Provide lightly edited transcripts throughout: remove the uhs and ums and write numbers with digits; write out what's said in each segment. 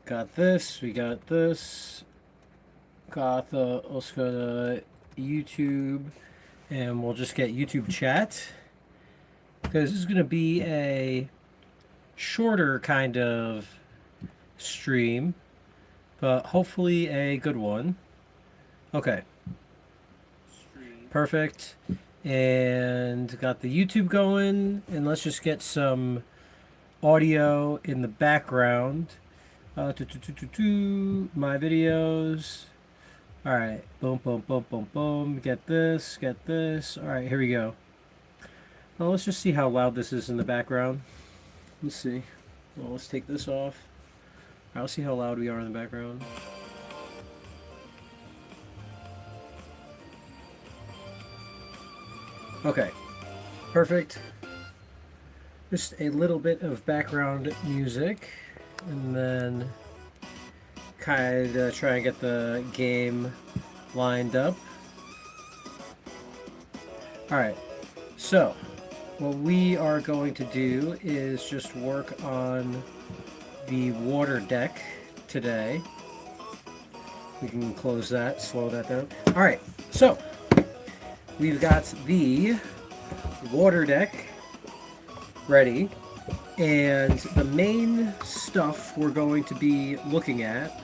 Got this, we got this. Let's go to YouTube and we'll just get YouTube chat because this is going to be a shorter kind of stream, but hopefully a good one. Okay. Perfect. And got the YouTube going, and let's just get some audio in the background. My videos. All right, boom, boom, boom, boom, boom. Get this, get this. All right, here we go. Well, let's just see how loud this is in the background. Let's see. Well, let's take this off. All right, let's see how loud we are in the background. Okay, perfect. Just a little bit of background music, and then kind of try and get the game lined up. Alright, so what we are going to do is just work on the water deck today. We can close that, slow that down. Alright, so we've got the water deck ready, and the main stuff we're going to be looking at.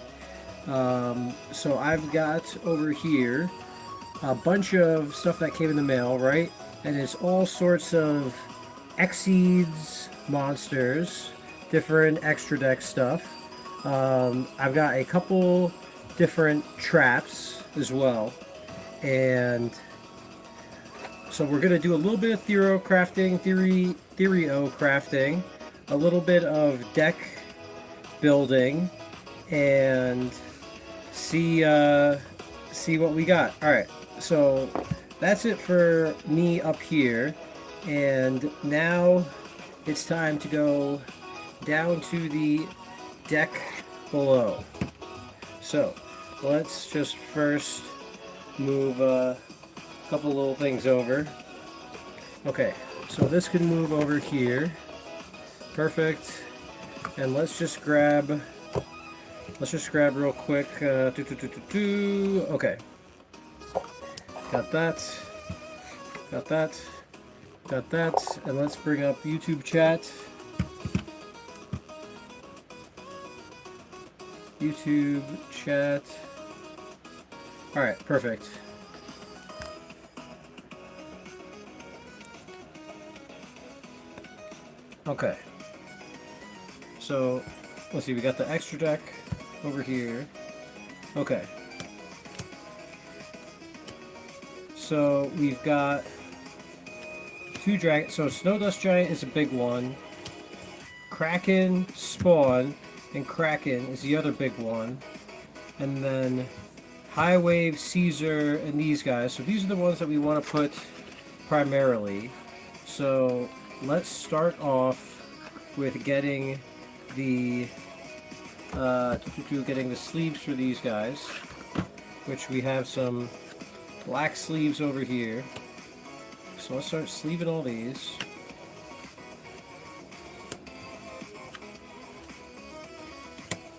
So I've got over here a bunch of stuff that came in the mail, right? And it's all sorts of Exceeds monsters, different extra deck stuff. I've got a couple different traps as well, and so we're gonna do a little bit of theocrafting, a little bit of deck building, and see what we got. All right, so that's it for me up here, and now it's time to go down to the deck below. So let's just first move a couple little things over. Okay, so this can move over here. Perfect. And let's just grab real quick. Okay. Got that. Got that. Got that. And let's bring up YouTube chat. YouTube chat. Alright, perfect. Okay. So, let's see, we got the extra deck over here. Okay. So, we've got two dragons. So, Snow Dust Giant is a big one. Kraken, Spawn, and Kraken is the other big one. And then High Wave, Caesar, and these guys. So, these are the ones that we want to put primarily. So, let's start off with getting the sleeves for these guys, which we have some black sleeves over here. So let's start sleeving all these.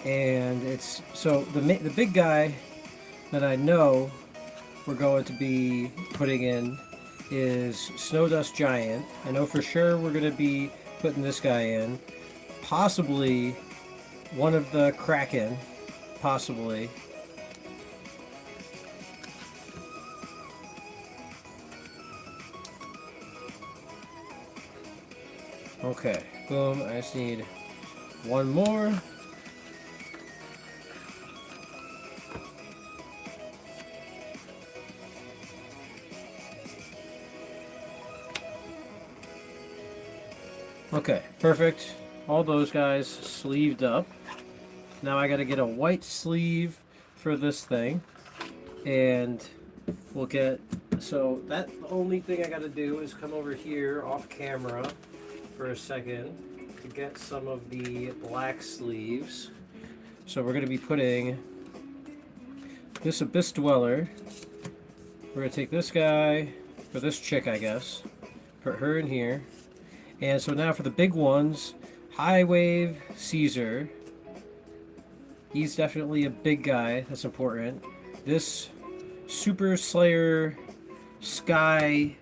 And it's so the big guy that I know we're going to be putting in is Snow Dust Giant. I know for sure we're going to be putting this guy in. Possibly one of the Kraken. Possibly. Okay. Boom. I just need one more. Okay, perfect. All those guys sleeved up. Now I gotta get a white sleeve for this thing. And we'll get... So that the only thing I gotta do is come over here off camera for a second to get some of the black sleeves. So we're gonna be putting this Abyss Dweller. We're gonna take this guy, or this chick I guess, put her in here. And so now for the big ones, High Wave, Caesar, He's definitely a big guy. That's important. This Super Slayer Sky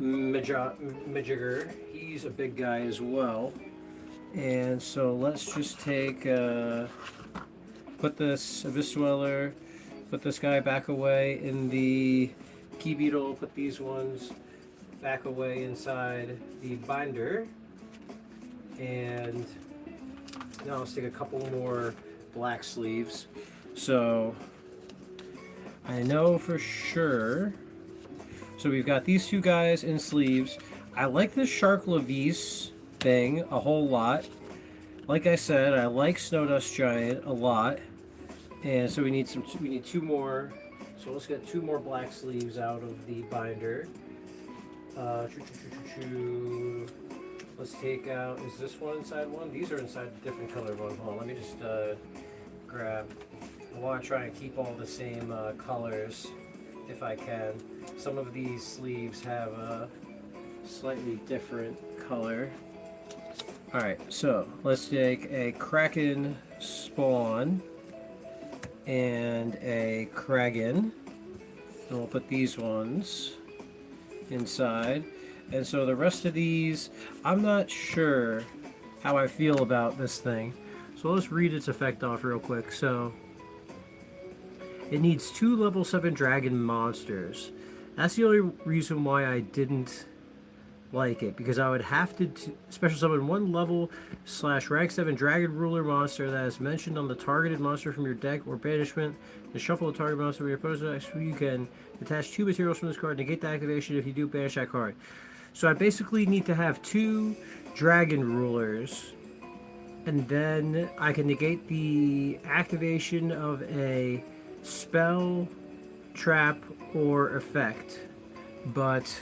Majigger, he's a big guy as well. And so let's just take, put this Abyss Dweller, put this guy back away in the Key Beetle, put these ones back away inside the binder. And now let's take a couple more black sleeves. So I know for sure. So we've got these two guys in sleeves. I like this Shark Levis thing a whole lot. Like I said, I like Snowdust Giant a lot. And so we need two more. So let's get two more black sleeves out of the binder. Let's take out, is this one inside one? These are inside a different color one. Hold on, let me just grab. I want to try and keep all the same colors if I can. Some of these sleeves have a slightly different color. Alright, so let's take a Kraken Spawn and a Kragan. And we'll put these ones inside. And so the rest of these, I'm not sure how I feel about this thing. So let's read its effect off real quick. So it needs 2 level 7 dragon monsters. That's the only reason why I didn't like it, because I would have to special summon 1 level / rank 7 dragon ruler monster that is mentioned on the targeted monster from your deck or banishment, and shuffle the target monster with your opponent's deck. So you can detach 2 materials from this card, negate the activation. If you do, banish that card. So I basically need to have 2 dragon rulers, and then I can negate the activation of a spell, trap, or effect. But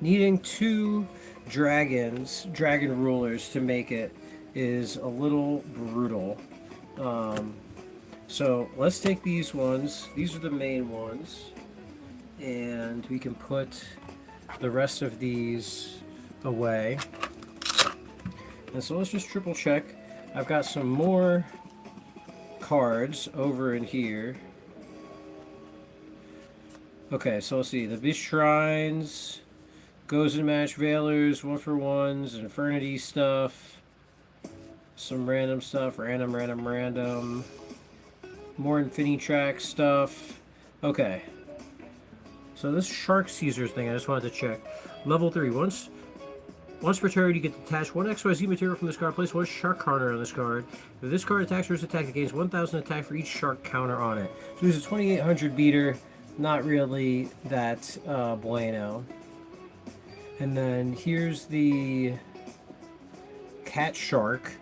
needing 2 dragon rulers to make it is a little brutal. So let's take these ones. These are the main ones. And we can put the rest of these away. And so let's just triple check. I've got some more cards over in here. Okay, so let's see. The Beast Shrines, Goes and Match Veilers, 1-for-1s, Infernity stuff, some random stuff, random. More Infinitrack stuff. Okay. So this Shark Caesar thing, I just wanted to check. Level 3. Once per turn, you get to detach 1 XYZ material from this card. Place 1 Shark counter on this card. If this card attacks or is attacked, it gains 1,000 attack for each Shark counter on it. So this is a 2,800 beater. Not really that bueno. And then here's the Cat Shark.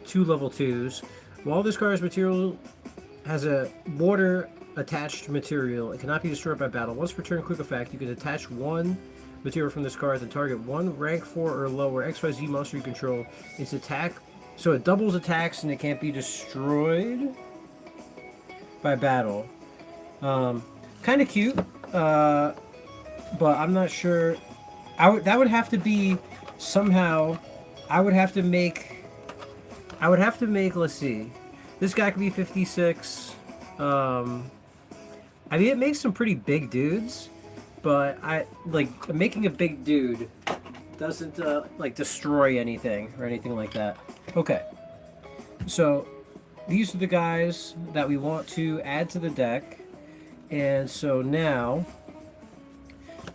2 level 2s. While this card's material has a water attached material, it cannot be destroyed by battle. Once per turn, quick effect, you can attach 1 material from this card, then target 1 rank 4 or lower XYZ monster you control. Its attack, so it doubles attacks and it can't be destroyed by battle. Kind of cute, but I'm not sure. That would have to be somehow. I would have to make. Let's see. This guy could be 56. I mean, it makes some pretty big dudes, but making a big dude doesn't like destroy anything or anything like that. Okay, so these are the guys that we want to add to the deck, and so now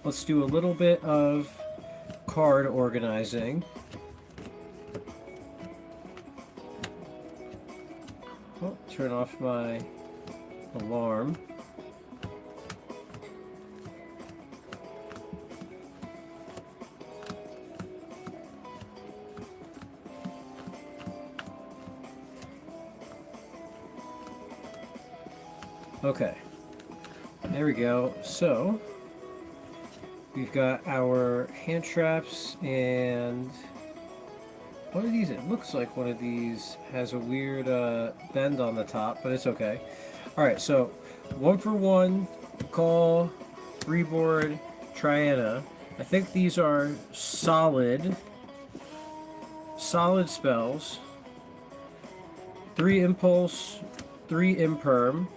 let's do a little bit of card organizing. Oh, turn off my alarm. Okay, there we go. So we've got our hand traps, and one of these, it looks like one of these has a weird bend on the top, but it's okay. Alright, so 1-for-1, call, freeboard, Triana. I think these are solid spells. 3 impulse, 3 imperm,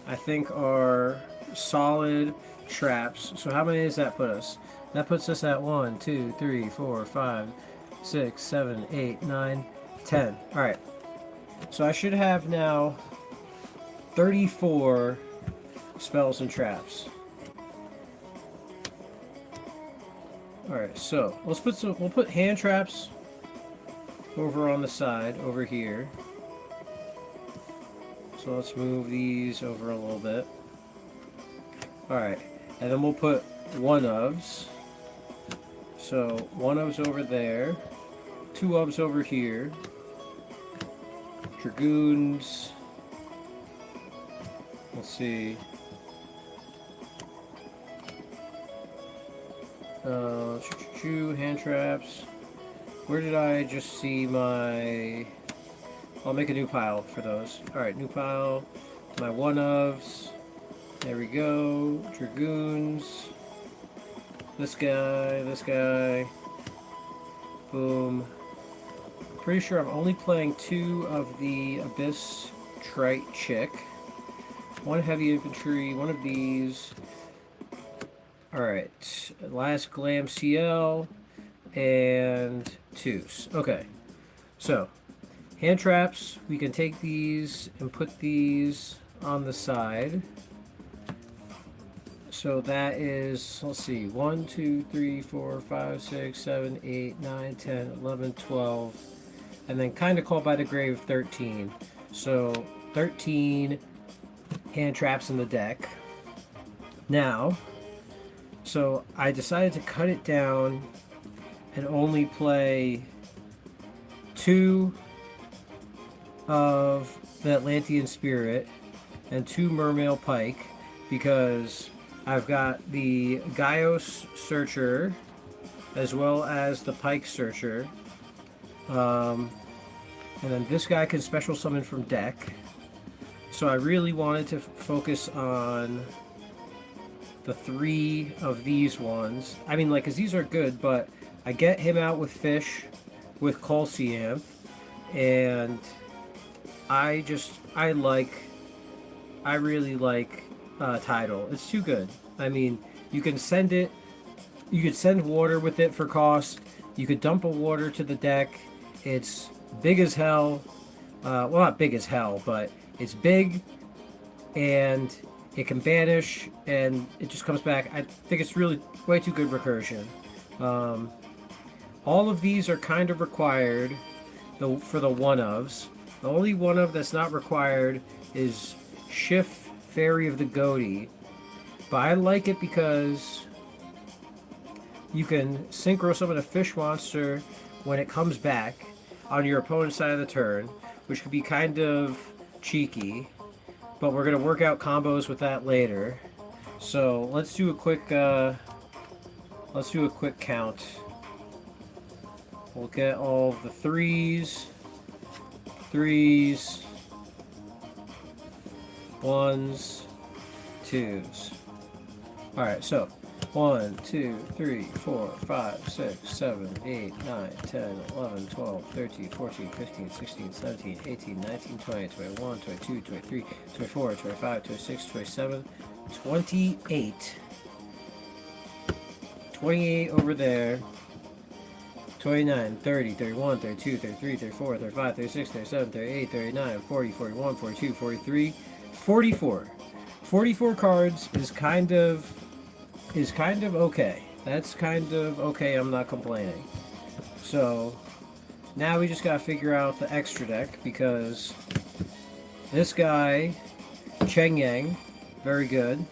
I think are solid traps. So how many does that put us? That puts us at 1, 2, 3, 4, 5, 6, 7, 8, 9, 10. Alright. So I should have now 34 spells and traps. Alright, so we'll put hand traps over on the side, over here. So let's move these over a little bit. Alright, and then we'll put one-ofs. So one-ofs over there, two-ofs over here, dragoons, let's see, hand traps. Where did I just see my... I'll make a new pile for those. Alright, new pile. My one-ofs. There we go. Dragoons. This guy. Boom. Pretty sure I'm only playing 2 of the Abyss Trite Chick. 1 heavy infantry, 1 of these. Alright. Last Glam CL. And 2s. Okay. So, hand traps, we can take these and put these on the side. So that is, let's see, 1, 2, 3, 4, 5, 6, 7, 8, 9, 10, 11, 12, and then kind of called by the grave 13. So 13 hand traps in the deck. Now, so I decided to cut it down and only play 2 of the Atlantean Spirit and 2 Mermail Pike, because I've got the Gaios Searcher as well as the Pike Searcher. And then this guy can special summon from deck. So I really wanted to focus on the 3 of these ones. I mean, like, because these are good, but I get him out with Fish, with Colcianth, and I really like Tidal. It's too good. I mean, you can send it, you could send water with it for cost, you could dump a water to the deck. It's big as hell. Well, not big as hell, but it's big, and it can banish, and it just comes back. I think it's really way too good recursion. All of these are kind of required for the one-ofs. The only one-of that's not required is Schiff, Fairy of the Goatee. But I like it because you can synchro summon a fish monster when it comes back on your opponent's side of the turn, which could be kind of cheeky, but we're going to work out combos with that later. So let's do a quick count. We'll get all of the 3s, 1s, 2s. Alright, so 1, 2, 3, 4, 5, 6, 7, 8, 9, 10, 11, 12, 13, 14, 15, 16, 17, 18, 19, 20, 21, 22, 23, 24, 25, 26, 27, 28. 28 over there. 29, 30, 31, 32, 33, 34, 35, 36, 37, 38, 39, 40, 41, 42, 43, 44. 44 cards is kind of okay. That's kind of okay, I'm not complaining. So, now we just gotta figure out the extra deck, because this guy, Cheng Yang, very good.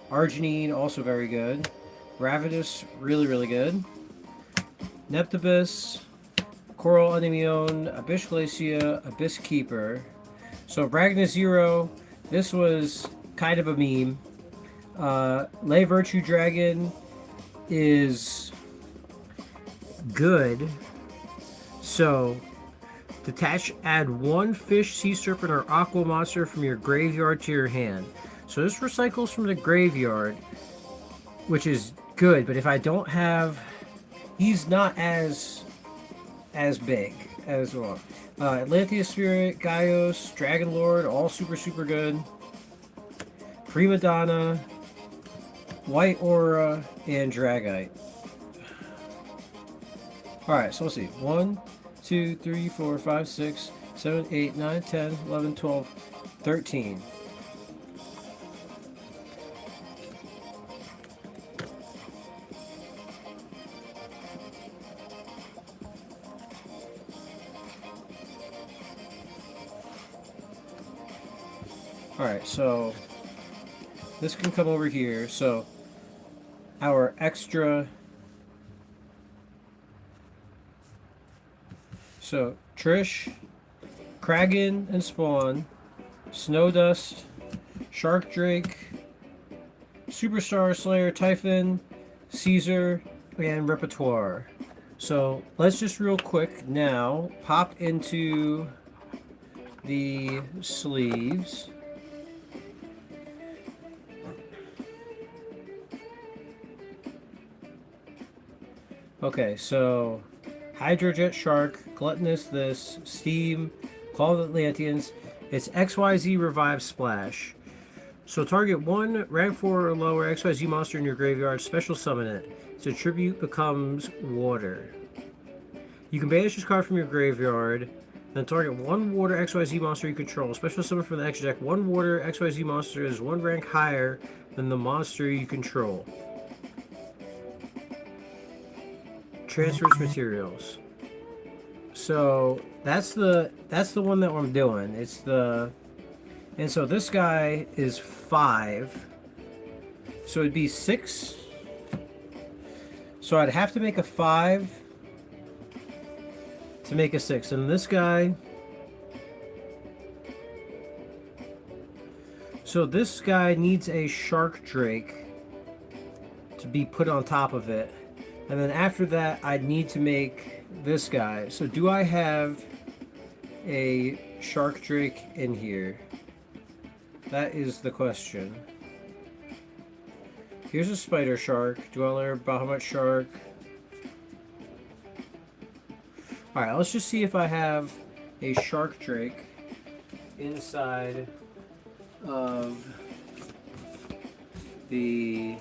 Arginine, also very good. Ravenous, really, really good. Neptibus, Coral Anemone, Abyss Glacia, Abyss Keeper. So Ragnar Zero, this was kind of a meme. Lay Virtue Dragon is good. So add 1 fish, sea serpent, or aqua monster from your graveyard to your hand. So this recycles from the graveyard, which is good, but if I don't have... He's not as big. as well. Atlantean Spirit, Gaios, Dragon Lord, all super good. Prima Donna, White Aura, and Dragite. Alright, so let's see. 1, 2, 3, 4, 5, 6, 7, 8, 9, 10, 11, 12, 13. Alright, so this can come over here. So our extra... So Trish, Kragan and Spawn, Snowdust, Shark Drake, Superstar Slayer, Typhon, Caesar, and Repertoire. So let's just real quick now pop into the sleeves. Okay, so Hydrojet Shark, Gluttonous this, Steam, Call of Atlanteans. It's XYZ Revive Splash. So target one rank 4 or lower XYZ monster in your graveyard, special summon it. Its attribute becomes water. You can banish this card from your graveyard, then target one water XYZ monster you control. Special summon from the extra deck. One water XYZ monster is one rank higher than the monster you control. Transfers materials. So that's the one that I'm doing. It's the... And so this guy is 5. So it'd be 6. So I'd have to make a 5 to make a 6. And this guy... So this guy needs a Shark Drake to be put on top of it. And then after that, I'd need to make this guy. So do I have a Shark Drake in here? That is the question. Here's a Spider Shark. Do I learn about how much Shark? Alright, let's just see if I have a Shark Drake inside of the...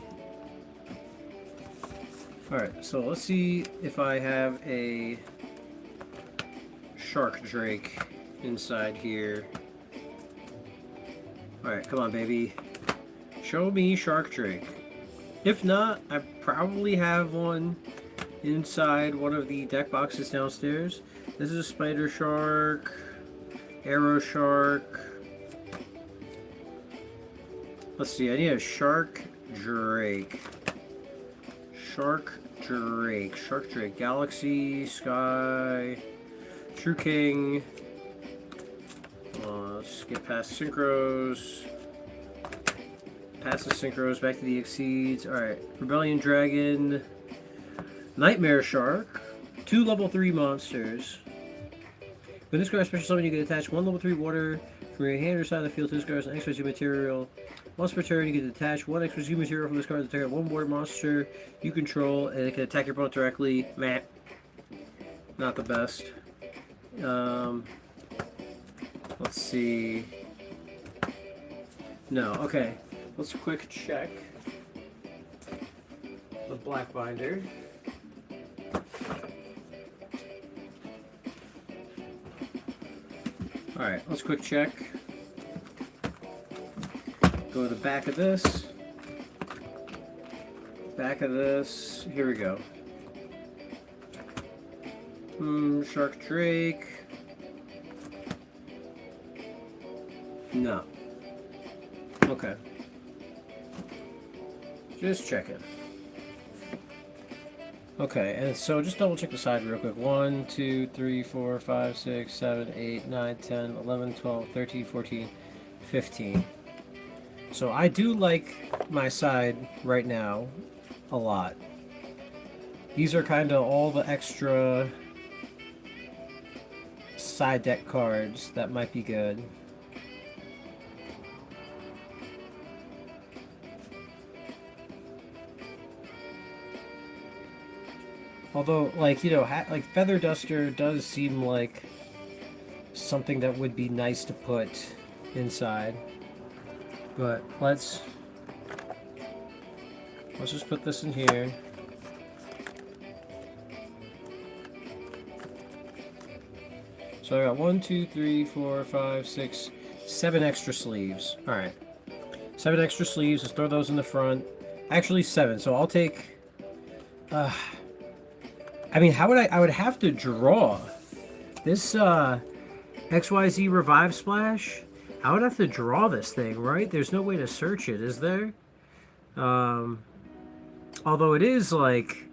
Alright, so let's see if I have a Shark Drake inside here. Alright, come on, baby. Show me Shark Drake. If not, I probably have one inside one of the deck boxes downstairs. This is a Spider Shark, Arrow Shark. Let's see, I need a Shark Drake. Shark Drake, Galaxy, Sky, True King. Let's get past Synchros. Past the Synchros, back to the Exceeds. Alright, Rebellion Dragon, Nightmare Shark, 2 level 3 monsters. With this card special summon, you can attach 1 level 3 water from your hand or side of the field to this card as an XYZ material. Once per turn, you can detach 1 XYZ material from this card to target 1 water monster you control, and it can attack your opponent directly. Meh. Not the best. Let's see. No, okay. Let's quick check the black binder. Alright, let's quick check. Go to the back of this. Back of this. Here we go. Shark Drake. No. Okay. Just checking. Okay, and so just double check the side real quick. 1, 2, 3, 4, 5, 6, 7, 8, 9, 10, 11, 12, 13, 14, 15. So I do like my side right now a lot. These are kind of all the extra side deck cards that might be good. Although, like, you know, like Feather Duster does seem like something that would be nice to put inside. But let's just put this in here. So I got 1, 2, 3, 4, 5, 6, 7 extra sleeves. All right, 7 extra sleeves. Let's throw those in the front. Actually, 7. So I'll take. I mean, how would I would have to draw this XYZ Revive Splash. I would have to draw this thing, right? There's no way to search it, is there? Although it is like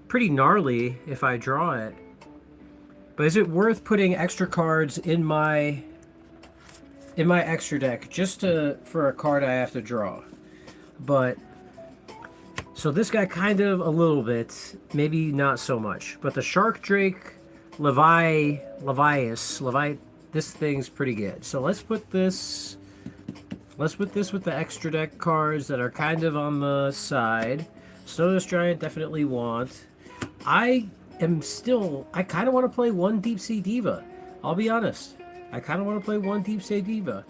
pretty gnarly if I draw it. But is it worth putting extra cards in my extra deck just for a card I have to draw? But so this guy kind of a little bit, maybe not so much. But the Shark Drake Levias, this thing's pretty good. So let's put this with the extra deck cards that are kind of on the side. Snowdust Giant definitely want. I kind of want to play one Deep Sea Diva. I'll be honest. I kind of want to play one Deep Sea Diva.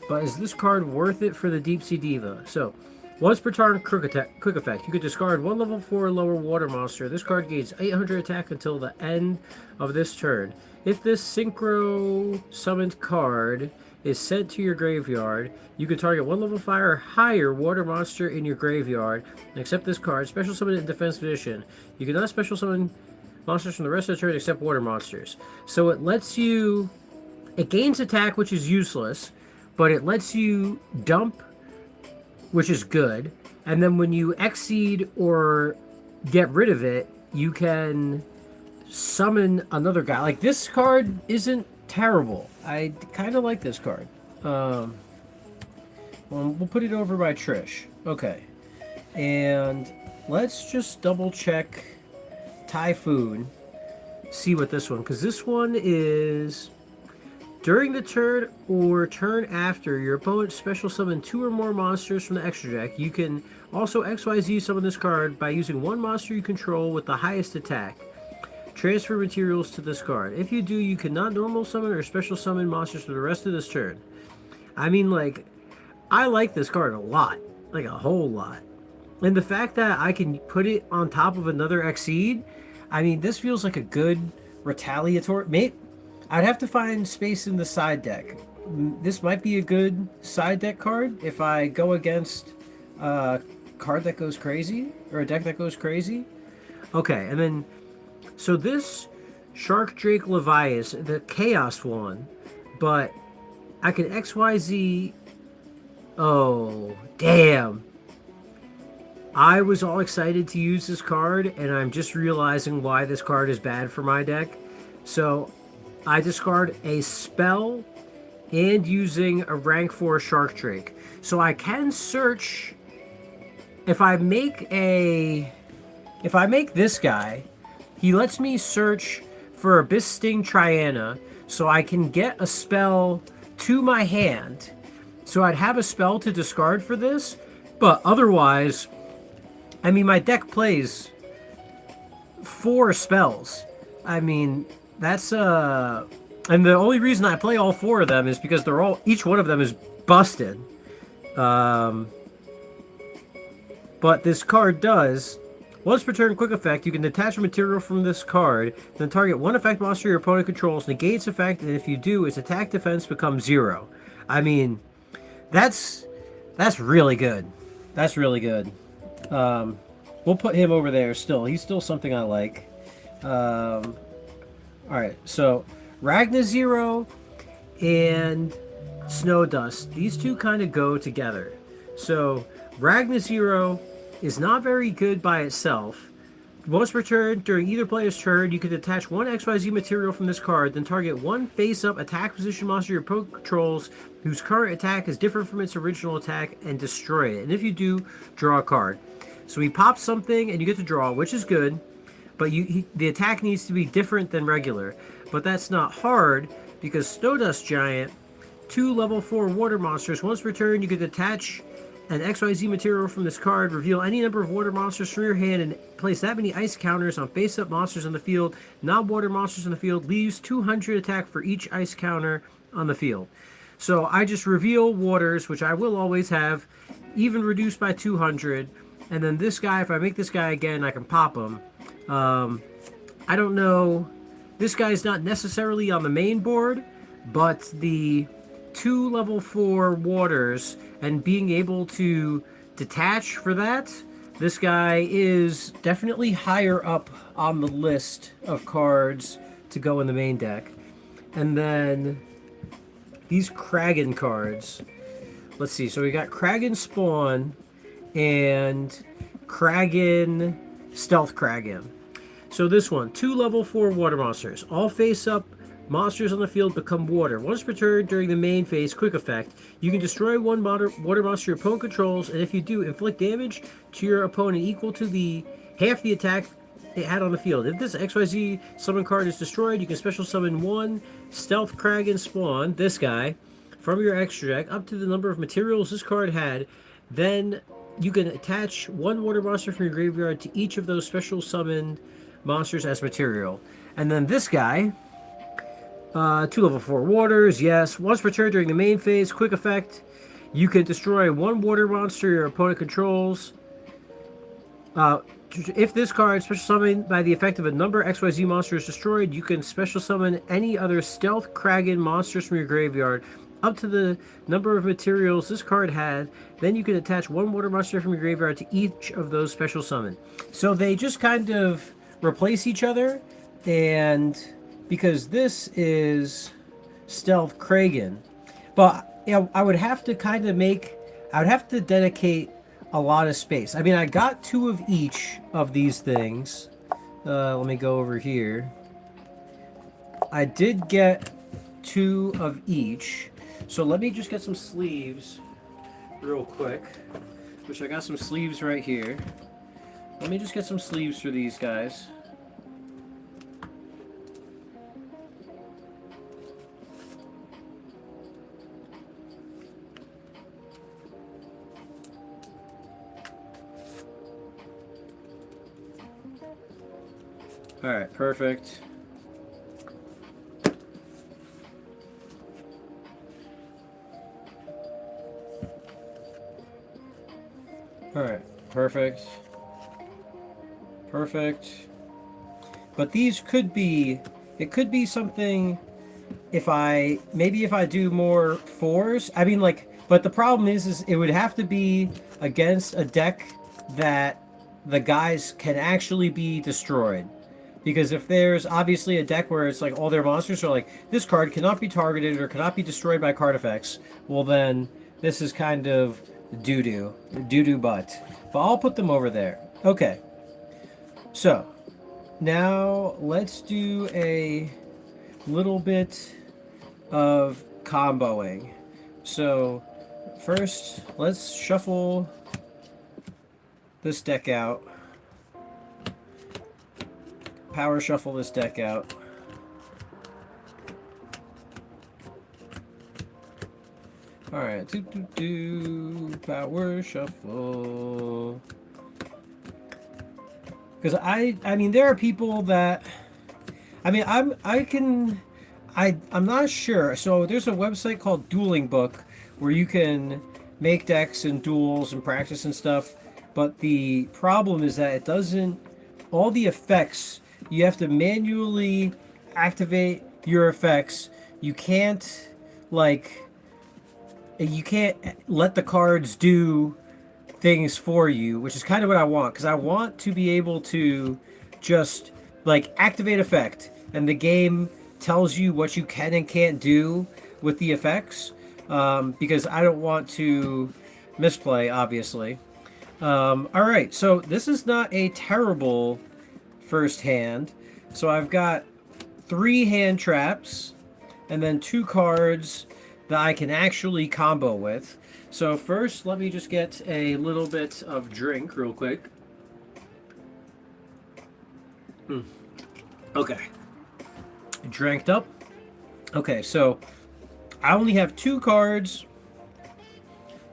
But is this card worth it for the Deep Sea Diva? So, once per turn, quick effect. You could discard one level 4 or lower water monster. This card gains 800 attack until the end of this turn. If this synchro summoned card is sent to your graveyard, you can target one level 5 or higher water monster in your graveyard and accept this card. Special summon it in defense position. You cannot special summon monsters from the rest of the turn except water monsters. So it lets you... It gains attack, which is useless, but it lets you dump, which is good. And then when you exceed or get rid of it, you can summon another guy. Like, this card isn't terrible. I kind of like this card. Well, we'll put it over by Trish. Okay. And let's just double check Typhoon. See what this one... Because this one is... During the turn or turn after, your opponent special summon 2 or more monsters from the extra deck. You can also XYZ summon this card by using one monster you control with the highest attack. Transfer materials to this card. If you do, you cannot normal summon or special summon monsters for the rest of this turn. I mean, like, I like this card a lot. Like, a whole lot. And the fact that I can put it on top of another Exceed, I mean, this feels like a good retaliatory... I'd have to find space in the side deck. This might be a good side deck card if I go against a card that goes crazy, or a deck that goes crazy. Okay, and then, so this Shark Drake Levias, the Chaos one, but I can XYZ... Oh, damn. I was all excited to use this card, and I'm just realizing why this card is bad for my deck. So... I discard a spell and using a rank 4 Shark Drake. So I can search... If I make this guy, he lets me search for Abyss Sting Triana, so I can get a spell to my hand. So I'd have a spell to discard for this, but otherwise, I mean, my deck plays 4 spells. I mean... That's, and the only reason I play all 4 of them is because each one of them is busted. But this card does, once per turn quick effect, you can detach a material from this card, then target one effect monster your opponent controls, negates effect, and if you do, its attack defense becomes 0. I mean, that's really good. That's really good. We'll put him over there still. He's still something I like. Alright, so Ragna Zero and Snow Dust. These two kind of go together. So Ragna Zero is not very good by itself. Once per turn, during either player's turn, you can detach one XYZ material from this card, then target one face-up attack position monster your opponent controls whose current attack is different from its original attack and destroy it. And if you do, draw a card. So he pops something and you get to draw, which is good. But the attack needs to be different than regular. But that's not hard, because Snowdust Giant, 2 level 4 water monsters. Once per turn, you can detach an XYZ material from this card, reveal any number of water monsters from your hand, and place that many ice counters on face-up monsters on the field. Non-water monsters on the field leaves 200 attack for each ice counter on the field. So I just reveal waters, which I will always have, even reduced by 200. And then this guy, if I make this guy again, I can pop him. I don't know. This guy's not necessarily on the main board, but the 2 level 4 waters and being able to detach for that, this guy is definitely higher up on the list of cards to go in the main deck. And then these Kragan cards. Let's see. So we got Kragan Spawn and Kragan Stealth Kragan. So this one, 2 level 4 water monsters. All face-up monsters on the field become water. Once per turn during the main phase, quick effect. You can destroy one water monster your opponent controls, and if you do, inflict damage to your opponent equal to the half the attack it had on the field. If this XYZ summon card is destroyed, you can special summon 1 Stealth Kragan Spawn, this guy, from your extra deck up to the number of materials this card had. Then you can attach 1 water monster from your graveyard to each of those special summoned monsters as material. And then this guy, 2 level 4 waters, yes. Once per turn during the main phase, quick effect. You can destroy 1 water monster your opponent controls. If this card, special summoned by the effect of a number XYZ monster is destroyed, you can special summon any other Stealth Kragan monsters from your graveyard up to the number of materials this card had. Then you can attach 1 water monster from your graveyard to each of those special summon. So they just kind of replace each other, and because this is Stealth Kragan, but you know, I would have to dedicate a lot of space. I mean, I got 2 of each of these things. Let me go over here. I did get 2 of each. So let me just get some sleeves real quick, which I got some sleeves right here. Let me just get some sleeves for these guys. Alright, perfect. Alright, perfect. Perfect. But these could be, it could be something if I do more 4s. I mean, like, but the problem is it would have to be against a deck that the guys can actually be destroyed. Because if there's obviously a deck where it's like all their monsters are like, this card cannot be targeted or cannot be destroyed by card effects, well then this is kind of doo-doo butt. But I'll put them over there. Okay. So, now let's do a little bit of comboing. So, first, let's shuffle this deck out. Power shuffle this deck out. Alright, power shuffle. Because I mean, there are people that, I mean, I'm not sure. So there's a website called Dueling Book where you can make decks and duels and practice and stuff. But the problem is that it doesn't, all the effects, you have to manually activate your effects. You can't, like, you can't let the cards do things for you, which is kind of what I want, because I want to be able to just, like, activate effect, and the game tells you what you can and can't do with the effects, because I don't want to misplay, obviously. Alright, so this is not a terrible first hand. So I've got 3 hand traps and then 2 cards that I can actually combo with. So first, let me just get a little bit of drink real quick. Okay. Dranked up. Okay, so I only have 2 cards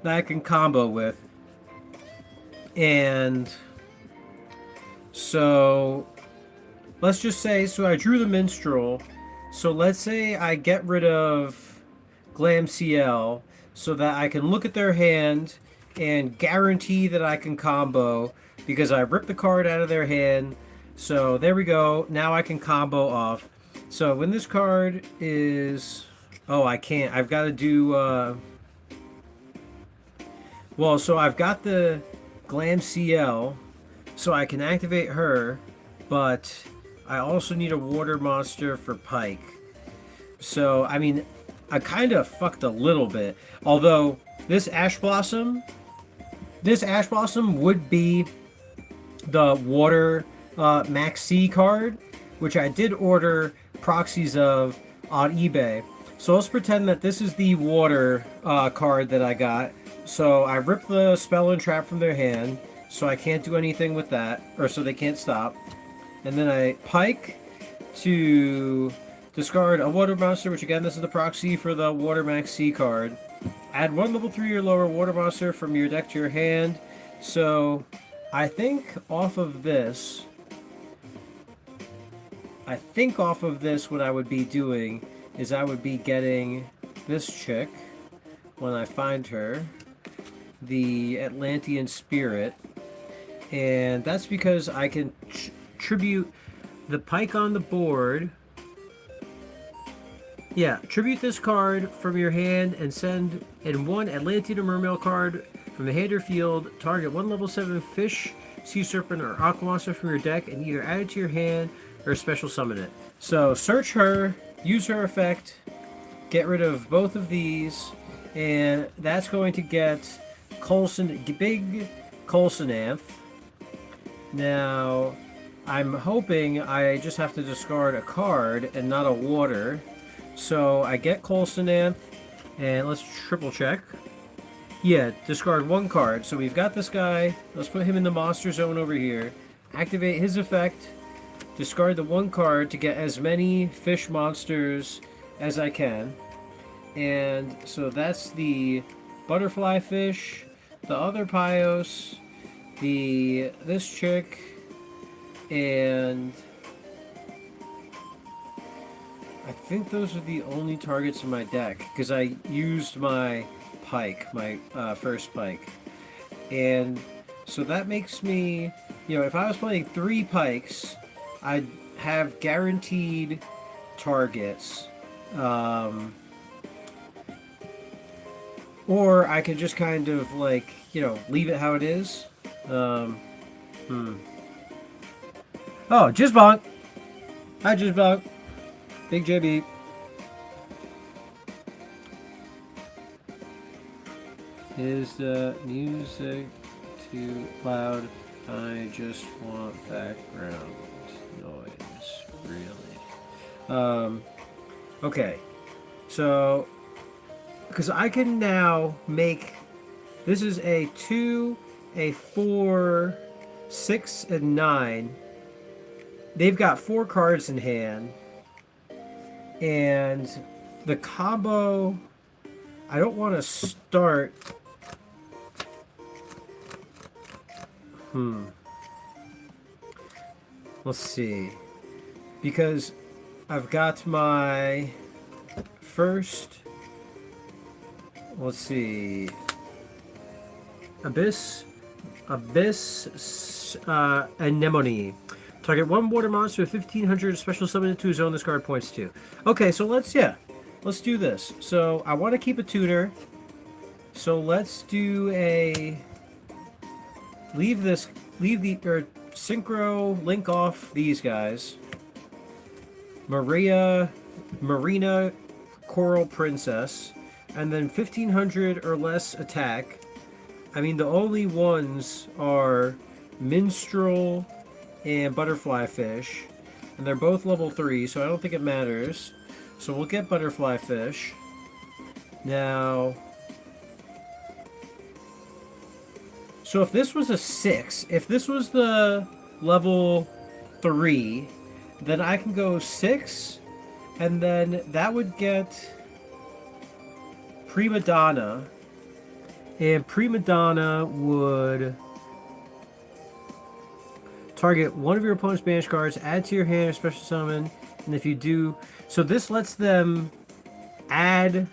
that I can combo with. And so let's just say, so I drew the minstrel. So let's say I get rid of Glam CL so that I can look at their hand and guarantee that I can combo because I ripped the card out of their hand. So there we go. Now I can combo off. So when this card is... Oh, I can't. I've got to do... Well, so I've got the Glam CL, so I can activate her, but I also need a water monster for Pike. So, I mean, I kind of fucked a little bit. Although, this Ash Blossom would be the water Max C card, which I did order proxies of on eBay. So let's pretend that this is the water card that I got. So I ripped the spell and trap from their hand, so I can't do anything with that, or so they can't stop. And then I Pike to discard a water monster, which again, this is the proxy for the Water Max C card. Add one level 3 or lower water monster from your deck to your hand. So I think off of this, what I would be doing is I would be getting this chick when I find her, the Atlantean Spirit, and that's because I can tribute the Pike on the board. Yeah, tribute this card from your hand and send in one Atlantean or Mermail card from the hand or field. Target one level 7 fish, sea serpent, or aqua monster from your deck and either add it to your hand or special summon it. So search her, use her effect, get rid of both of these, and that's going to get big Colsonanth. Now, I'm hoping I just have to discard a card and not a water. So I get Colsonanth, and let's triple check. Yeah, discard one card. So we've got this guy. Let's put him in the monster zone over here. Activate his effect. Discard the one card to get as many fish monsters as I can. And so that's the butterfly fish, the other Pios, this chick, and I think those are the only targets in my deck because I used my Pike, my first Pike. And so that makes me, if I was playing 3 Pikes, I'd have guaranteed targets. Or I could just kind of leave it how it is. Oh, Jizzbonk! Hi, Jizzbonk. Big JB. Is the music too loud? I just want background noise, really. Okay. So, because I can now make, this is a 2, a 4, 6, and 9. They've got 4 cards in hand. And the combo, I don't want to start. Let's see. Because I've got my first, let's see, Abyss, Anemone. Target one water monster with 1500 special summon it to a zone this card points to. Okay, so let's do this. So I want to keep a tutor. So let's do leave the synchro, link off these guys. Marina Coral Princess, and then 1500 or less attack. I mean, the only ones are Minstrel and Butterfly Fish, and they're both level 3, so I don't think it matters. So we'll get Butterfly Fish. Now, so if this was a 6, if this was the level 3, then I can go 6, and then that would get Prima Donna, And Prima Donna would target one of your opponent's banished cards, add to your hand a special summon, and if you do... So this lets them add...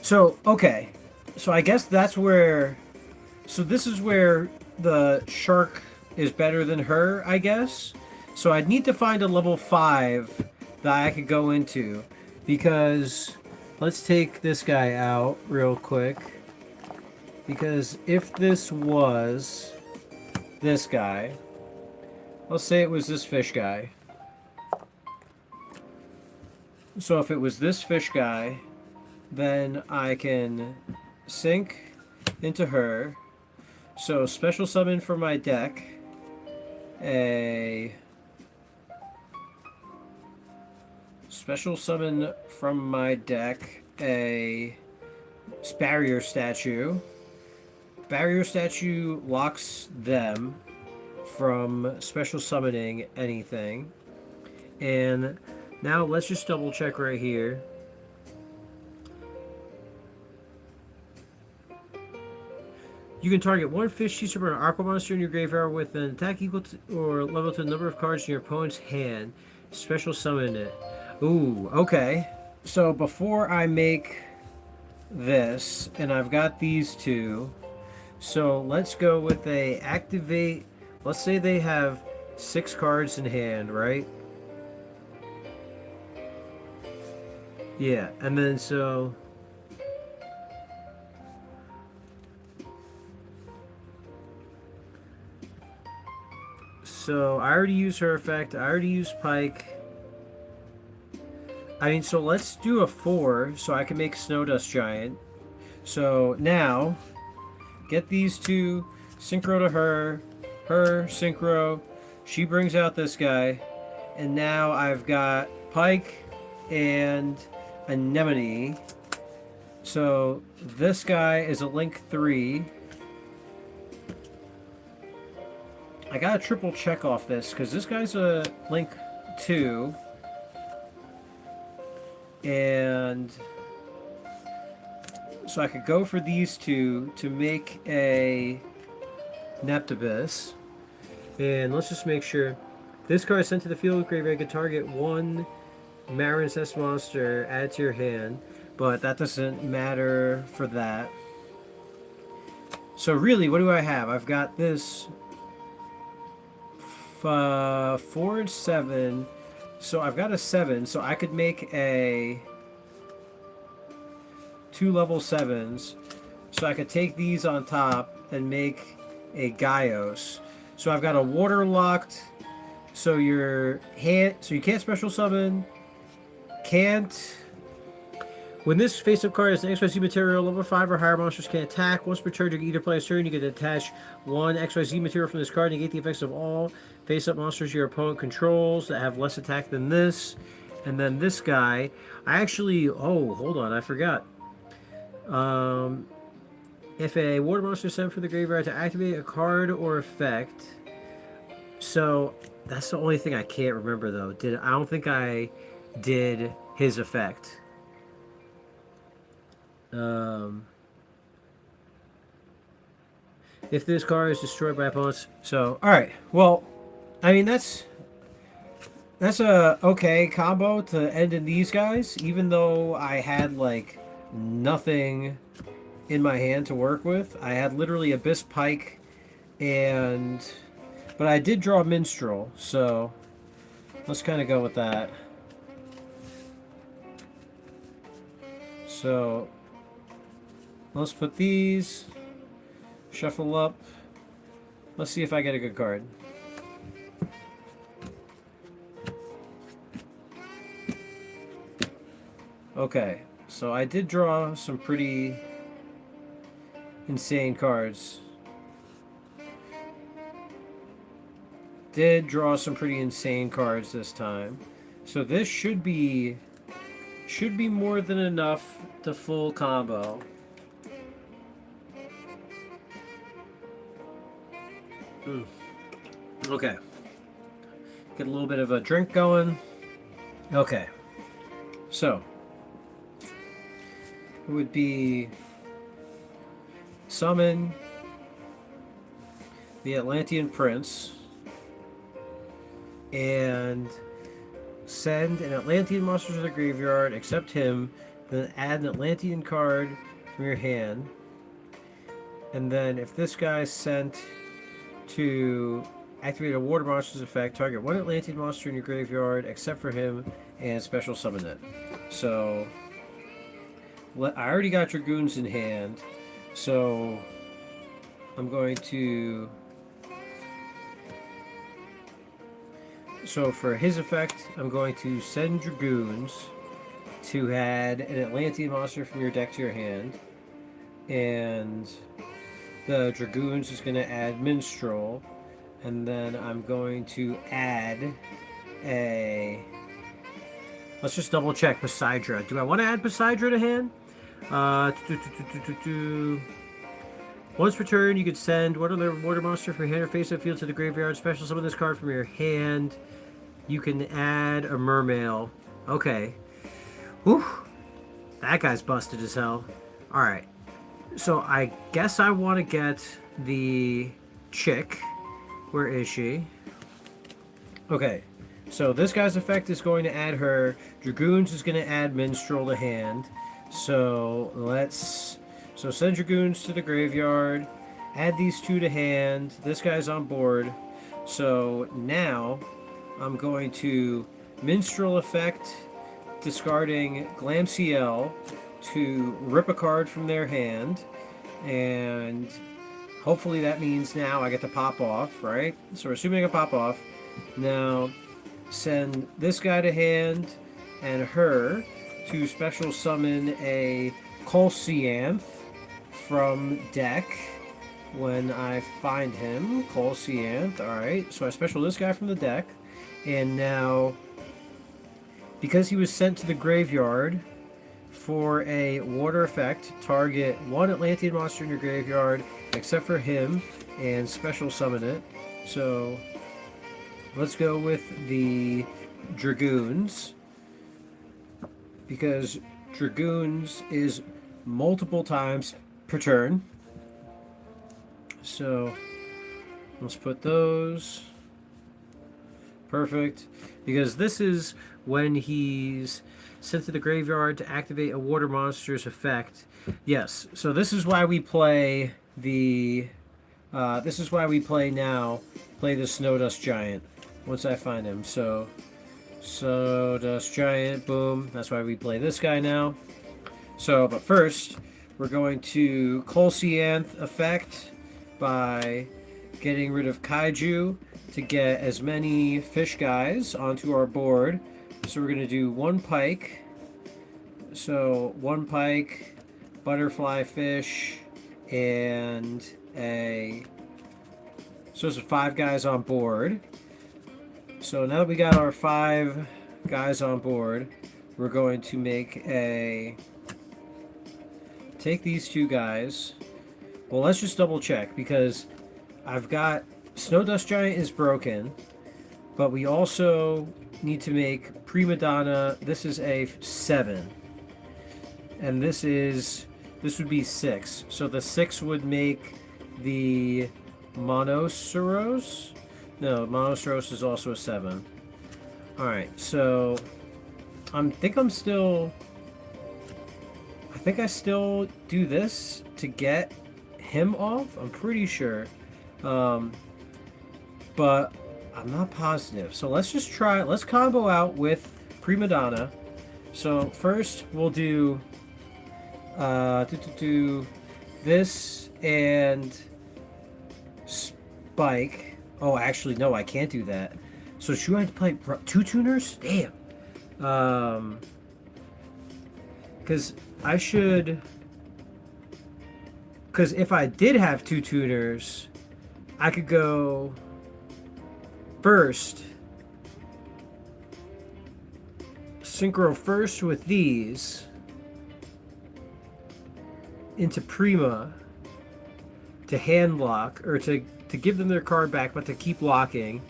So, okay. So I guess that's where... So this is where the shark is better than her, I guess. So I'd need to find a level 5 that I could go into. Because... Let's take this guy out real quick. Because if this was this guy... Let's say it was this fish guy. So if it was this fish guy, then I can sink into her. So special summon for my deck a special summon from my deck a barrier statue. Barrier statue locks them from special summoning anything. And now let's just double check right here. You can target one fish, sea serpent, or aqua monster in your graveyard with an attack equal to or level to the number of cards in your opponent's hand. Special summon it. Ooh, okay. So before I make this, and I've got these two, so let's go with a activate. Let's say they have 6 cards in hand, right? Yeah, and then so... So I already used her effect. I already used Pike. I mean, so let's do a 4 so I can make Snowdust Giant. So now, get these two, synchro to her, synchro, she brings out this guy, and now I've got Pike and Anemone. So this guy is a Link 3. I gotta triple check off this, because this guy's a Link 2. And so I could go for these two to make a Neptibus. And let's just make sure. This card is sent to the field graveyard. You can target one Marin's Nest monster, add it to your hand. But that doesn't matter for that. So really, what do I have? I've got this 4 and 7. So I've got a 7. So I could make a 2 level 7s. So I could take these on top and make a Gaios. So I've got a water locked. So your hand, so you can't special summon. Can't. When this face-up card is an XYZ material, level 5 or higher monsters can attack. Once per turn, during either player's turn, you can attach one XYZ material from this card and negate the effects of all face-up monsters your opponent controls that have less attack than this. And then this guy, I actually, oh, hold on, I forgot. If a water monster is sent from the graveyard to activate a card or effect, so that's the only thing I can't remember though. I don't think I did his effect. If this card is destroyed by opponents, so all right. Well, I mean that's a okay combo to end in these guys, even though I had like nothing in my hand to work with. I had literally Abyss Pike, but I did draw Minstrel, so let's kind of go with that. So let's put these, shuffle up. Let's see if I get a good card. Okay, so I did draw some pretty insane cards. Did draw some pretty insane cards this time. So this should be more than enough to full combo. Okay. Get a little bit of a drink going. Okay. So it would be summon the Atlantean Prince and send an Atlantean monster to the graveyard, except him, then add an Atlantean card from your hand. And then if this guy's sent to activate a water monster's effect, target one Atlantean monster in your graveyard except for him and special summon it. So I already got Dragoons in hand, so I'm going to... So for his effect, I'm going to send Dragoons to add an Atlantean monster from your deck to your hand. And the Dragoons is going to add Minstrel. And then I'm going to add a... Let's just double check Poseidra. Do I want to add Poseidra to hand? Once per turn, you could send one other water monster from your hand or face-up field to the graveyard. Special summon this card from your hand. You can add a Mermail. Okay. Whew. That guy's busted as hell. Alright. So I guess I want to get the chick. Where is she? Okay. So this guy's effect is going to add her. Dragoons is going to add Minstrel to hand. So let's... So send Dragoons to the graveyard. Add these two to hand. This guy's on board. So now I'm going to Minstrel effect, discarding Glamciel to rip a card from their hand. And hopefully that means now I get to pop off, right? So we're assuming I can pop off. Now send this guy to hand and her to special summon a Colcianth from deck when I find him. Colcianth, alright. So I special this guy from the deck. And now, because he was sent to the graveyard for a water effect, target one Atlantean monster in your graveyard except for him and special summon it. So let's go with the Dragoons, because Dragoons is multiple times per turn. So let's put those. Perfect. Because this is when he's sent to the graveyard to activate a water monster's effect. Yes. So this is why we play the... this is why we play now. Play the Snowdust Giant. Once I find him. So Snowdust Giant. Boom. That's why we play this guy now. So, but first, we're going to Colcianth effect by getting rid of Kaiju to get as many fish guys onto our board. So we're going to do one pike. So one pike, butterfly fish, and a... So there's 5 guys on board. So now that we got our 5 guys on board, we're going to make a... Take these 2 guys. Well, let's just double check, because I've got... Snowdust Giant is broken, but we also need to make Prima Donna. This is a 7. And this would be 6. So the 6 would make the Monoceros. No, Monoceros is also a 7. Alright, so I think I still do this to get him off. I'm pretty sure. But I'm not positive. So let's just try. Let's combo out with Prima Donna. So first we'll do this and Spike. Oh, actually no, I can't do that. So should I play 2 tuners? Damn. Because I should. Because if I did have 2 tuners, I could go first, synchro first with these into Prima to hand lock, or to give them their card back, but to keep locking.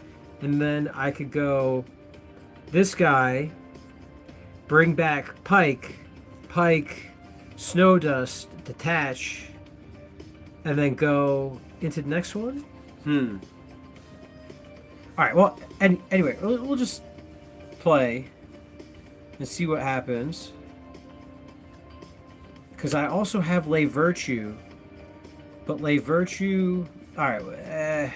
And then I could go this guy, bring back Pike, Snowdust, detach, and then go into the next one. All right. Well, anyway, we'll just play and see what happens. Because I also have Lay Virtue, but Lay Virtue. All right.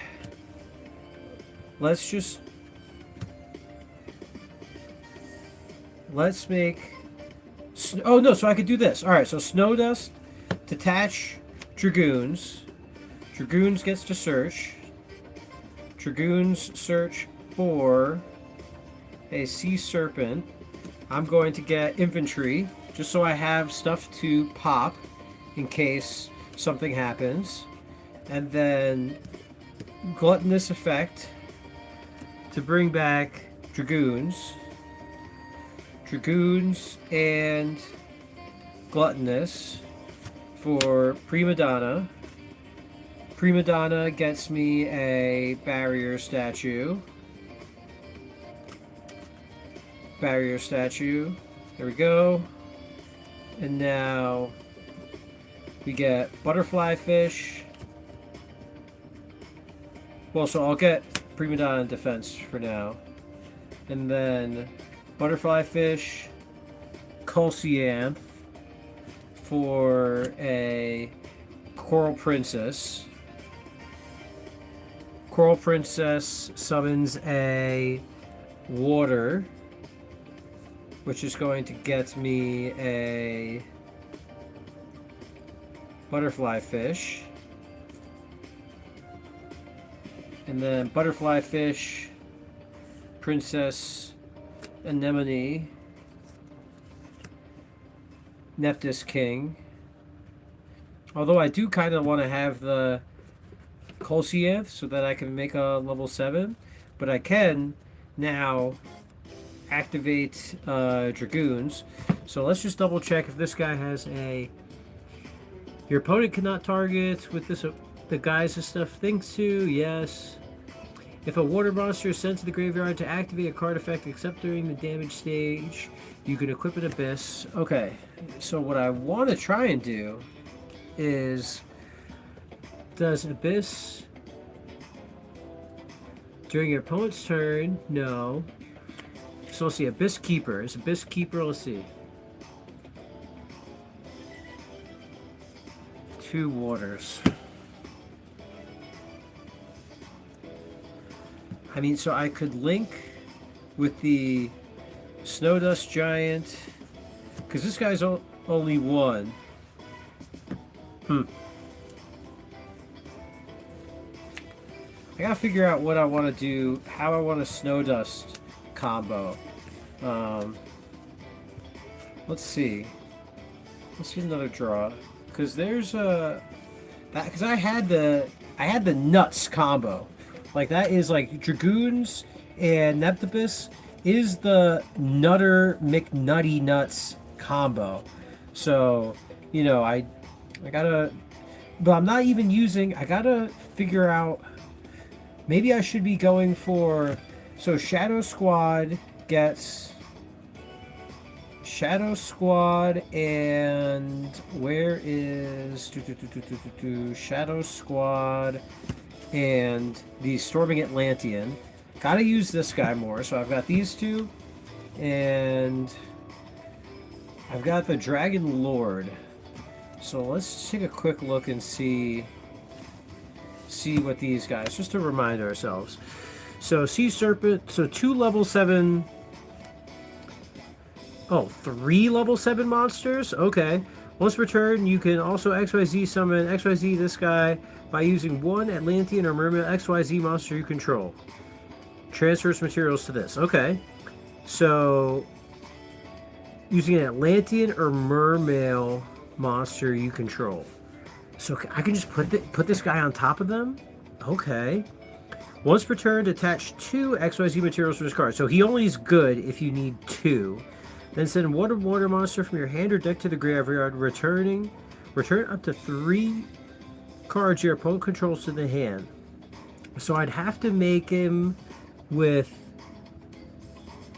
Let's make. Oh no! So I could do this. All right. So Snow Dust, detach Dragoons. Dragoons gets to search. Dragoons search for a Sea Serpent. I'm going to get Infantry, just so I have stuff to pop in case something happens. And then Gluttonous Effect to bring back Dragoons. Dragoons and Gluttonous for Prima Donna. Prima Donna gets me a barrier statue. Barrier statue. There we go. And now we get butterfly fish. Well, so I'll get Prima Donna defense for now. And then butterfly fish, Colcianth for a Coral Princess. Coral Princess summons a water, which is going to get me a butterfly fish. And then butterfly fish, Princess Anemone, Nephthys King. Although I do kind of want to have the Colcianth so that I can make a level 7, but I can now activate Dragoons. So let's just double check if this guy has a... Your opponent cannot target with this the guys and stuff thinks to. Yes. If a water monster is sent to the graveyard to activate a card effect except during the damage stage, you can equip an Abyss. Okay, so what I want to try and do is... Does Abyss during your opponent's turn? No. So let's see. Abyss Keeper. Is Abyss Keeper? Let's see. 2 waters. I mean, so I could link with the Snow Dust Giant, because this guy's only 1. I gotta figure out what I want to do, how I want a Snow Dust combo. Let's see. Let's see another draw, because there's because I had the nuts combo. Like that is like Dragoons and Neptibus is the Nutter McNutty Nuts combo. So, you know, I gotta, but I'm not even using, I gotta figure out, maybe I should be going for, so Shadow Squad gets Shadow Squad, and where is Shadow Squad and the Storming Atlantean. Gotta use this guy more, so I've got these two, and I've got the Dragon Lord. So let's take a quick look and see what these guys, just to remind ourselves. So Sea Serpent, so 2 level 7, oh, 3 level 7 monsters? Okay. Once per turn, you can also XYZ summon XYZ this guy by using 1 Atlantean or Mermaid XYZ monster you control. Transfers materials to this. Okay. So, using an Atlantean or Mermaid monster you control. So I can just put this guy on top of them? Okay. Once per turn, detach 2 XYZ materials from this card. So he only is good if you need 2. Then send one water monster from your hand or deck to the graveyard, return up to 3 cards your opponent controls to the hand. So I'd have to make him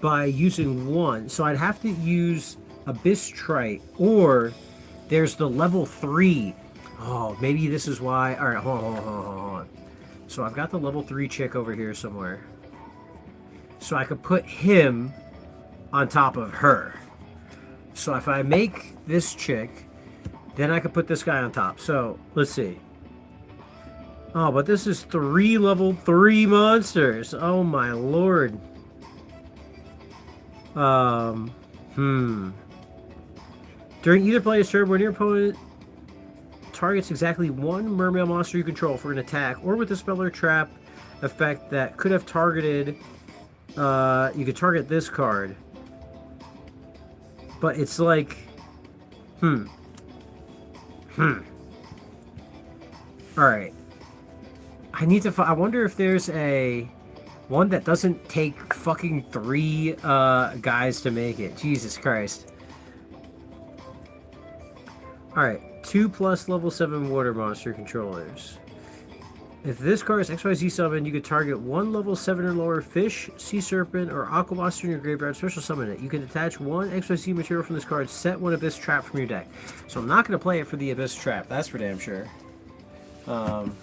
by using 1. So I'd have to use Abyss Trite, or there's the level 3 Oh, maybe this is why. All right, hold on. So I've got the level 3 chick over here somewhere. So I could put him on top of her. So if I make this chick, then I could put this guy on top. So let's see. Oh, but this is 3 level 3 monsters. Oh my lord. During either player's turn, when your opponent targets exactly one mermail monster you control for an attack, or with a spell or trap effect that could have targeted, you could target this card. But it's like, Alright. I need to I wonder if there's a one that doesn't take fucking 3 guys to make it. Jesus Christ. Alright. 2+ level 7 water monster controllers. If this card is XYZ summoned, you can target 1 level 7 or lower fish, sea serpent, or aqua monster in your graveyard, special summon it. You can attach 1 XYZ material from this card, set 1 abyss trap from your deck. So I'm not going to play it for the abyss trap, that's for damn sure. Alright,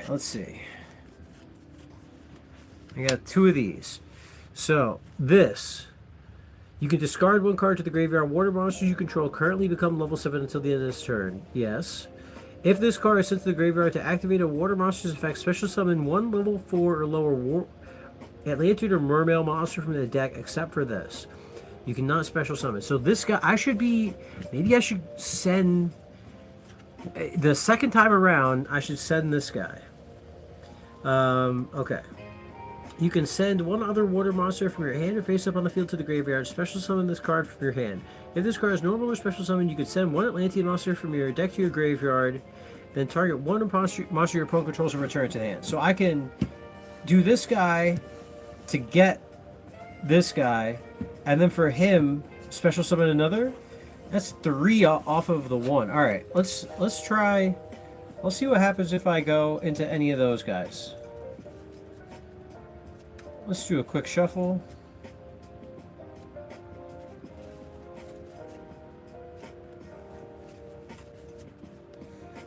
let's see. I got 2 of these. So, this. You can discard 1 card to the graveyard. Water monsters you control currently become level 7 until the end of this turn. Yes. If this card is sent to the graveyard to activate a water monster's effect, special summon 1 level 4 or lower Atlantean or mermail monster from the deck, except for this. You cannot special summon. So this guy, maybe I should send, the second time around, I should send this guy. Okay. You can send 1 other water monster from your hand or face up on the field to the graveyard. Special summon this card from your hand. If this card is normal or special summon, you can send 1 Atlantean monster from your deck to your graveyard. Then target 1 monster your opponent controls and return it to the hand. So I can do this guy to get this guy, and then for him, special summon another. That's 3 off of the 1. All right, let's try. Let's see what happens if I go into any of those guys. Let's do a quick shuffle.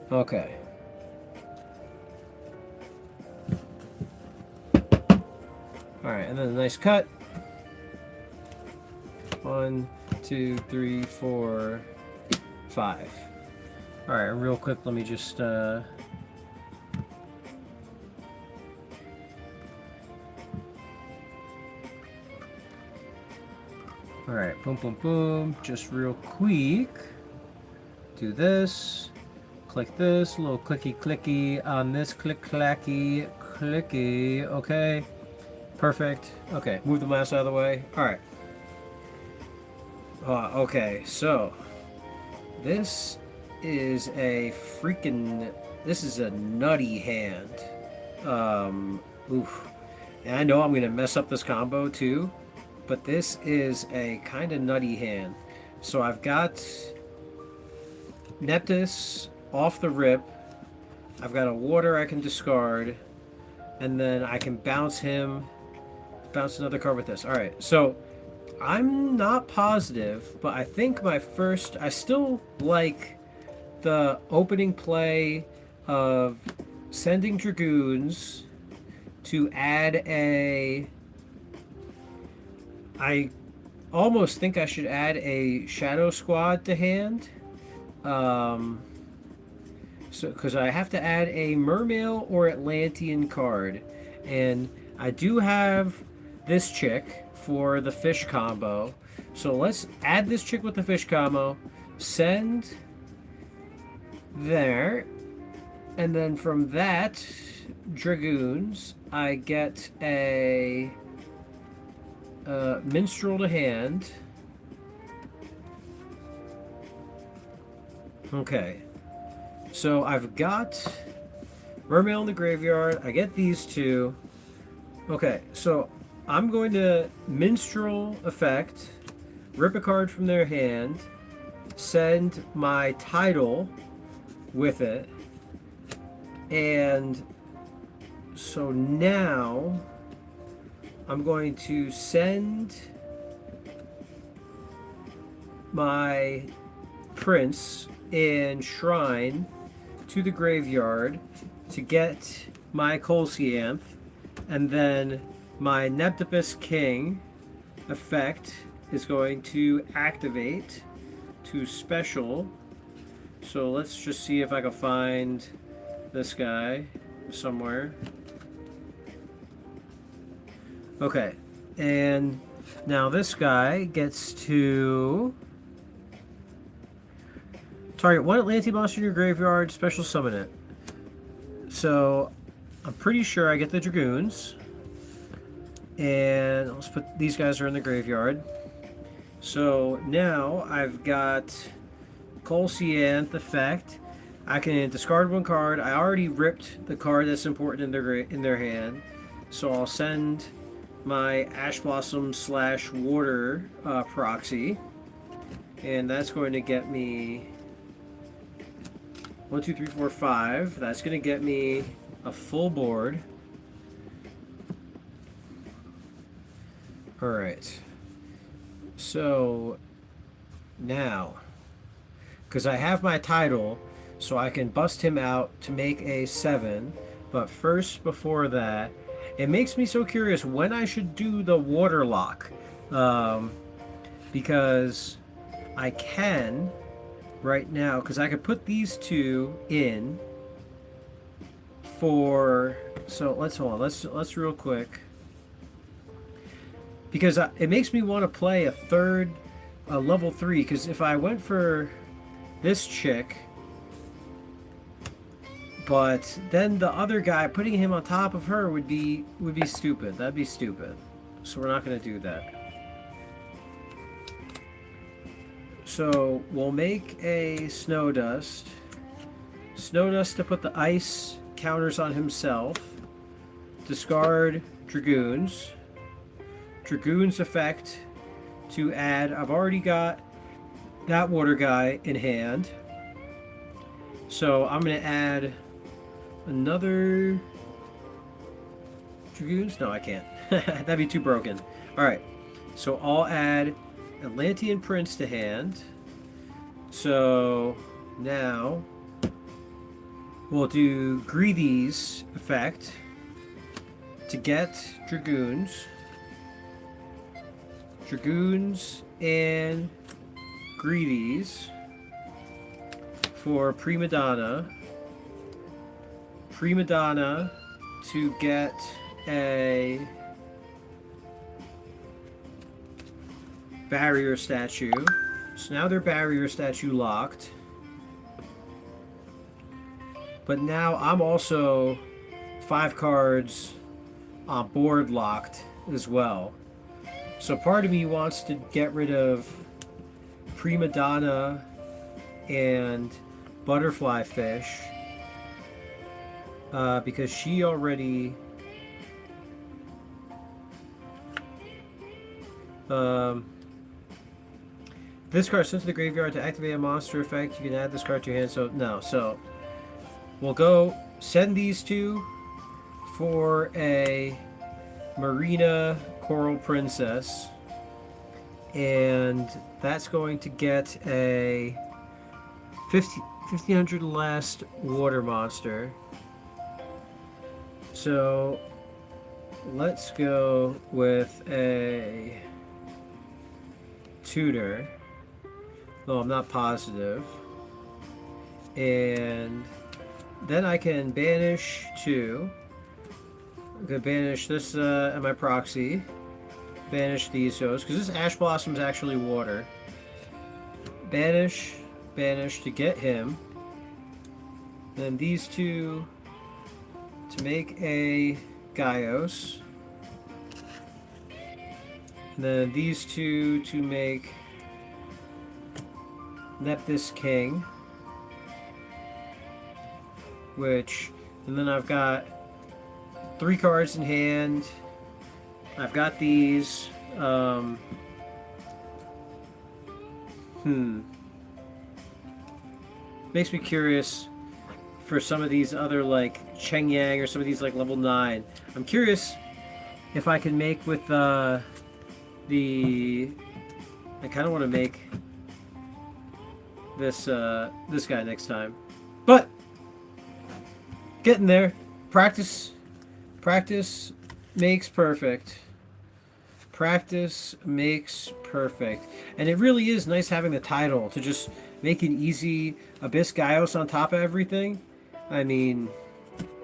Okay. Alright, and then a nice cut. 1, 2, 3, 4, 5. Alright, real quick, let me just Alright, boom, boom, boom. Just real quick. Do this. Click this. A little clicky, clicky on this. Click, clacky, clicky. Okay. Perfect. Okay, move the mouse out of the way. Alright. Okay, so. This is a freaking... This is a nutty hand. Oof. And I know I'm going to mess up this combo, too. But this is a kind of nutty hand. So I've got Neptus off the rip. I've got a water I can discard. And then I can bounce him. Bounce another card with this. Alright, so I'm not positive, but I think my first... I still like the opening play of sending Dragoons to add a... I almost think I should add a Shadow Squad to hand. So, because I have to add a Mermail or Atlantean card. And I do have this chick for the fish combo. So let's add this chick with the fish combo. Send there. And then from that, Dragoons, I get a... Minstrel to hand. Okay. So I've got Mermail in the graveyard. I get these 2. Okay, so I'm going to Minstrel effect, rip a card from their hand, send my title with it, and so now I'm going to send my prince and shrine to the graveyard to get my Colcianth, and then my Neptipus King effect is going to activate to special. So let's just see if I can find this guy somewhere. Okay, and now this guy gets to target one Atlantean monster in your graveyard, special summon it. So I'm pretty sure I get the Dragoons. And let's put these guys are in the graveyard. So now I've got Colcianth effect. I can discard one card. I already ripped the card that's important in their hand. So I'll send my Ash Blossom / Water proxy. And that's going to get me 1, 2, 3, 4, 5. That's going to get me a full board. Alright. So now, because I have my title, so I can bust him out to make a 7. But first, before that, it makes me so curious when I should do the water lock. Because I can right now, because I could put these two in for, so let's hold on, let's real quick, because it makes me want to play a level 3, because if I went for this chick, but then the other guy, putting him on top of her would be stupid. That'd be stupid. So we're not going to do that. So we'll make a Snow Dust. Snow Dust to put the ice counters on himself. Discard Dragoons. Dragoons effect to add. I've already got that water guy in hand. So I'm going to add another Dragoons? No, I can't. That'd be too broken. Alright, so I'll add Atlantean Prince to hand. So now we'll do Greedy's effect to get Dragoons. Dragoons and Greedy's for Prima Donna. Prima Donna to get a barrier statue. So now they're barrier statue locked. But now I'm also 5 cards on board locked as well. So part of me wants to get rid of Prima Donna and Butterfly Fish. Because she already this card sent to the graveyard to activate a monster effect. You can add this card to your hand. So no, so we'll go send these two for a Marina Coral Princess, and that's going to get a 1500 last water monster. So let's go with a tutor, though I'm not positive. And then I can banish 2. I'm going to banish this and my proxy. Banish these because this Ash Blossom is actually water. Banish to get him. Then these two to make a Gaios. And then these two to make Neptipus King. And then I've got 3 cards in hand. I've got these. Makes me curious for some of these other, like Cheng Yang or some of these like level 9. I'm curious if I can make with I kind of want to make this guy next time. But getting there. Practice makes perfect. Practice makes perfect. And it really is nice having the title to just make it easy. Abyss Gaios on top of everything. I mean,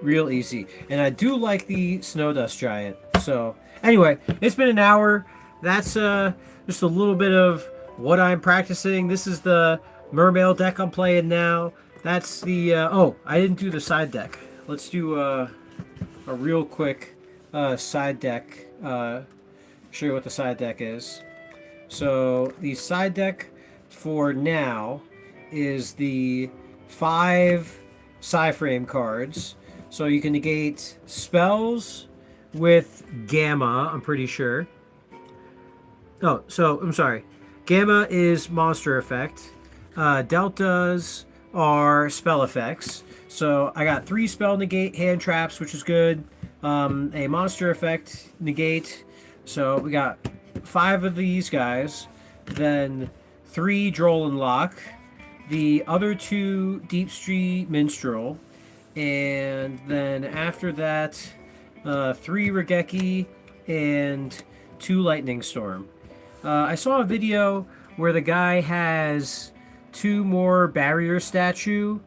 real easy. And I do like the Snow Dust Giant. So, anyway, it's been an hour. That's just a little bit of what I'm practicing. This is the Mermail deck I'm playing now. That's the... oh, I didn't do the side deck. Let's do a real quick side deck. Show you what the side deck is. So the side deck for now is the 5 Psy-Frame cards. So you can negate spells with Gamma, I'm pretty sure. Oh, so I'm sorry. Gamma is monster effect. Deltas are spell effects. So I got 3 spell negate hand traps, which is good. A monster effect negate. So we got 5 of these guys. Then 3 Droll and Lock. The other 2 Deep Street Minstrel. And then after that, 3 Regeki and 2 Lightning Storm. I saw a video where the guy has 2 more Barrier Statue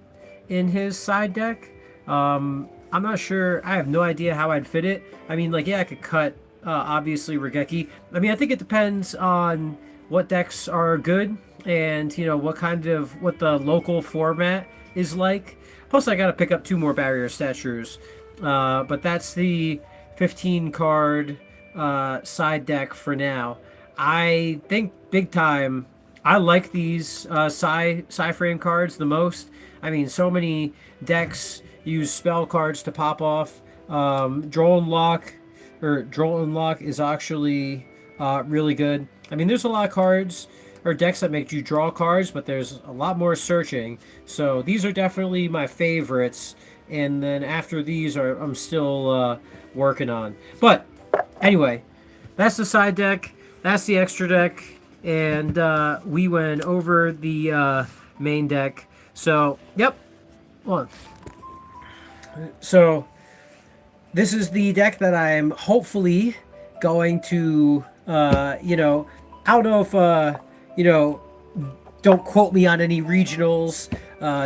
in his side deck. I'm not sure. I have no idea how I'd fit it. I mean, like, yeah, I could cut, obviously, Regeki. I mean, I think it depends on what decks are good and, you know, what the local format is like. Plus, I gotta pick up 2 more Barrier Statues. But that's the 15 card side deck for now. I think big time, I like these Psy-Frame cards the most. I mean, so many decks use spell cards to pop off. Droll and Lock is actually really good. I mean, there's a lot of cards or decks that make you draw cards, but there's a lot more searching. So these are definitely my favorites. And then after these I'm still working on. But anyway, that's the side deck. That's the extra deck. And we went over the main deck. So, yep. Hold on. So, this is the deck that I'm hopefully going to, you know, I don't know if, you know, don't quote me on any regionals.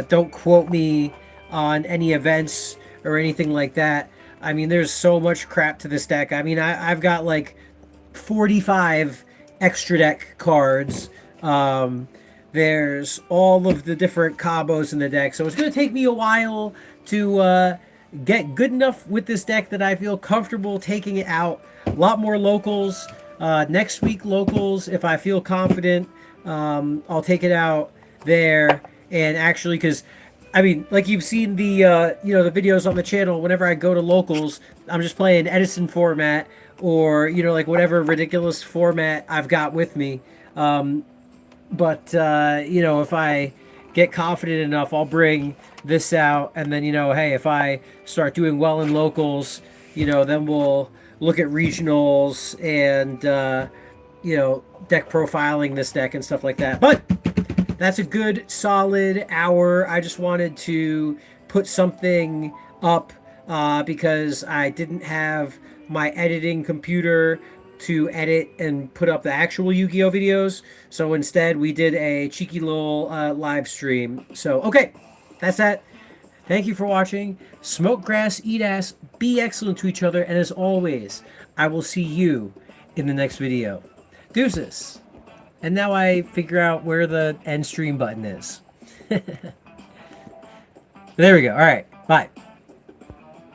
Don't quote me on any events or anything like that. I mean, there's so much crap to this deck. I mean, I've got like 45 extra deck cards. There's all of the different combos in the deck. So it's going to take me a while to get good enough with this deck that I feel comfortable taking it out. A lot more locals. Next week, locals, if I feel confident, I'll take it out there. And actually, because, I mean, like you've seen the, you know, the videos on the channel, whenever I go to locals, I'm just playing Edison format or, you know, like whatever ridiculous format I've got with me. But, you know, if I get confident enough, I'll bring this out. And then, you know, hey, if I start doing well in locals, you know, then we'll look at regionals and, you know, deck profiling this deck and stuff like that. But that's a good, solid hour. I just wanted to put something up because I didn't have my editing computer to edit and put up the actual Yu-Gi-Oh videos. So instead, we did a cheeky little live stream. So, okay, that's that. Thank you for watching. Smoke grass, eat ass, be excellent to each other, and as always, I will see you in the next video. Deuces. And now I figure out where the end stream button is. There we go. All right. Bye.